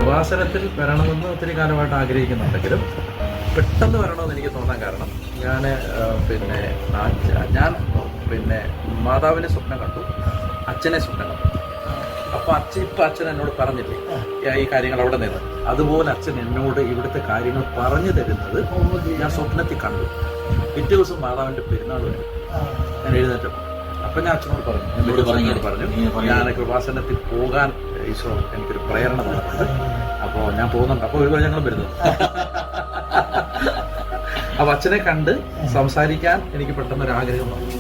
കൃപാസനത്തിൽ വരണമെന്ന് ഒത്തിരി കാലമായിട്ട് ആഗ്രഹിക്കുന്നുണ്ടെങ്കിലും പെട്ടെന്ന് വരണമെന്ന് എനിക്ക് തോന്നാൻ കാരണം ഞാൻ മാതാവിനെ സ്വപ്നം കണ്ടു, അച്ഛനെ സ്വപ്നം കണ്ടു. അപ്പോൾ അച്ഛൻ എന്നോട് പറഞ്ഞില്ലേ ഈ കാര്യങ്ങൾ അവിടെ നിന്ന്, അതുപോലെ അച്ഛൻ എന്നോട് ഇവിടുത്തെ കാര്യങ്ങൾ പറഞ്ഞു തരുന്നത് ഞാൻ സ്വപ്നത്തിൽ കണ്ടു. പിറ്റേ ദിവസം മാതാവിൻ്റെ പെരുന്നാൾ വരും. ഞാൻ എഴുന്നേറ്റപ്പോൾ അപ്പം ഞാൻ അച്ഛനോട് പറഞ്ഞു ഞാൻ കൃപാസനത്തിൽ പോകാൻ ഈശോ എനിക്കൊരു പ്രേരണ തന്നിട്ടുണ്ട്, അപ്പോൾ ഞാൻ പോകുന്നുണ്ട്. അപ്പോൾ ഒരു ഞങ്ങളും വരുന്നത്. അപ്പോൾ അച്ഛനെ കണ്ട് സംസാരിക്കാൻ എനിക്ക് പെട്ടെന്നൊരാഗ്രഹം വന്നു.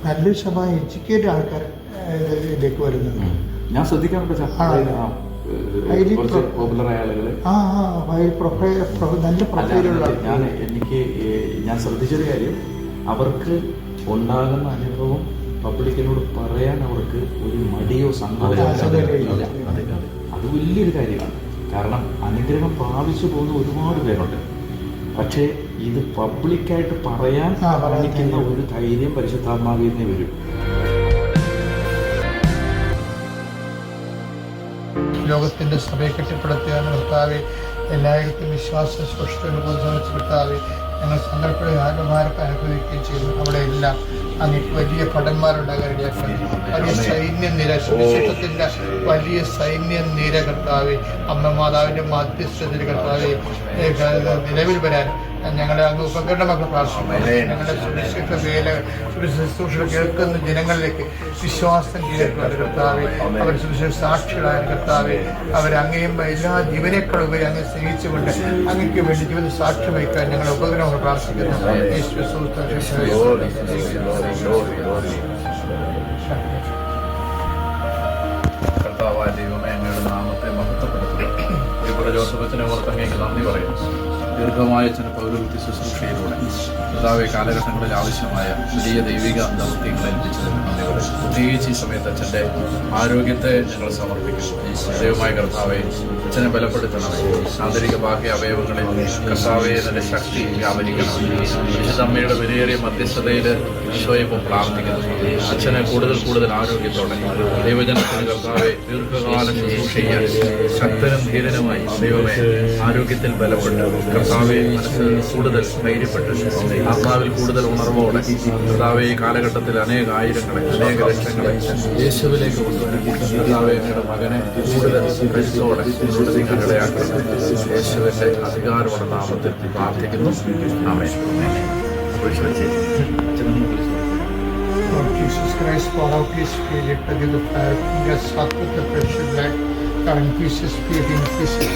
നല്ല ശതമാനം എഡ്യൂക്കേറ്റഡ് ആൾക്കാർ ഇതിലേക്ക് വരുന്നുണ്ട്. ഞാൻ ശ്രദ്ധിക്കാറുണ്ട് പോപ്പുലറായ ആളുകൾ, നല്ല പ്രൊഫൈലുള്ള ഞാൻ ശ്രദ്ധിച്ചൊരു കാര്യം, അവർക്ക് ഉണ്ടാകുന്ന അനുഭവം പബ്ലിക്കിനോട് പറയാൻ അവർക്ക് ഒരു മടിയോ സങ്കോചമോ ഇല്ല. അത് വലിയൊരു കാര്യമാണ്. കാരണം അനുഗ്രഹം പ്രാപിച്ചു പോകുന്ന ഒരുപാട് പേരുണ്ട്. പക്ഷേ ഇത് പബ്ലിക്കായിട്ട് പറയാൻ കാണിക്കുന്ന ഒരു ധൈര്യം പരിശുദ്ധാത്മാവിൽ നിന്ന് വരും. ലോകത്തിൻ്റെ സഭയെ കെട്ടിപ്പടുത്തുകയാണ് കർത്താവെ. എല്ലായിടത്തും വിശ്വാസ സ്പഷ്ടതയോട് ബോധവെച്ച് കർത്താവെ ഞങ്ങൾ സങ്കല്പയുടെ ആത്മഭാരത്തെ അനുഭവിക്കുകയും ചെയ്തു. അവിടെ എല്ലാം അങ്ങേക്ക് വലിയ ഭടന്മാരുണ്ടാകാൻ ഇടയാക്കണം. വലിയ സൈന്യനിര, സുവിശേഷത്തിൻ്റെ വലിയ സൈന്യനിര കർത്താവെ, അമ്മ മാതാവിൻ്റെ മാധ്യസ്ഥതയിൽ കർത്താവെ നിലവിൽ വരാൻ ഞങ്ങളെ അങ്ങ് ഉപകരണമൊക്കെ പ്രാർത്ഥിക്കുന്നു. ഞങ്ങളുടെ സുരക്ഷിത വേല ശുശ്രൂഷ കേൾക്കുന്ന ജനങ്ങളിലേക്ക് വിശ്വാസം കീഴടക്കുവാൻ കർത്താവെ, അവർ സുരക്ഷിത സാക്ഷികളായ കർത്താവെ, അവരങ്ങയും എല്ലാ ജീവനേക്കാളും ഉപരി അങ്ങ് സ്നേഹിച്ചുകൊണ്ട് അങ്ങയ്ക്ക് വേണ്ടി ജീവിത സാക്ഷ്യം വയ്ക്കാൻ ഞങ്ങളുടെ ഉപകരണമൊക്കെ പ്രാർത്ഥിക്കുന്നു. കർത്താവായ ദൈവമേ, അങ്ങയുടെ നാമത്തെ മഹത്വപ്പെടുത്തുക. ജോസഫച്ചനെ ഓർത്ത് അങ്ങേക്ക് നന്ദി പറയുന്നു. ദീർഘമായ ചില പൗരോഹിത്യ ശുശ്രൂഷയിലൂടെ കർത്താവെ കാലഘട്ടങ്ങളിൽ ആവശ്യമായ വലിയ ദൈവിക ദൗത്യങ്ങളെ ഏൽപ്പിച്ചതിന് നന്ദി പറയുന്നു. പ്രത്യേകിച്ച് ഈ സമയത്ത് അച്ഛൻ്റെ ആരോഗ്യത്തെ ഞങ്ങൾ സമർപ്പിക്കുന്നു. ദൈവമായ കർത്താവെ, അച്ഛനെ ബലപ്പെടുത്തണമേ. ആന്തരിക ബാഹ്യ അവയവങ്ങളിൽ കർത്താവെ അതിൻ്റെ ശക്തി വ്യാപരിക്കണം. വിശുദ്ധമ്മയുടെ വിലയേറിയ മധ്യസ്ഥതയിൽ ഈശോയെ ഇപ്പോൾ പ്രാർത്ഥിക്കുന്നു. അച്ഛനെ കൂടുതൽ ആരോഗ്യത്തോടെ ദൈവജനത്തിന് കർത്താവെ ദീർഘകാല ശുശ്രൂഷ ചെയ്യാൻ ശക്തനും ധീരനുമായി ദൈവമേ ആരോഗ്യത്തിൽ ബലപ്പെട്ട് കർത്താവെ മനസ്സിൽ കൂടുതൽ ധൈര്യപ്പെട്ട് ആത്മാവിൽ കൂടുതൽ ഉണർവോടെ കർത്താവെ ഈ കാലഘട്ടത്തിൽ അനേക ആയിരങ്ങളെ അനേക ലക്ഷങ്ങളെ യേശുവിലേക്ക് കൊണ്ടുവരാൻ കർത്താവെ അങ്ങയുടെ മകനെ കൂടുതൽ കരുത്തോടെ ഇടയാക്കണം. യേശുവിൻ്റെ അധികാരമുള്ള നാമത്തിൽ പ്രാർത്ഥിക്കുന്നു. ആമേൻ. Lord Jesus Christ, pour out His Spirit into the fire, finger sought with the precious blood, current pieces, spirit in pieces,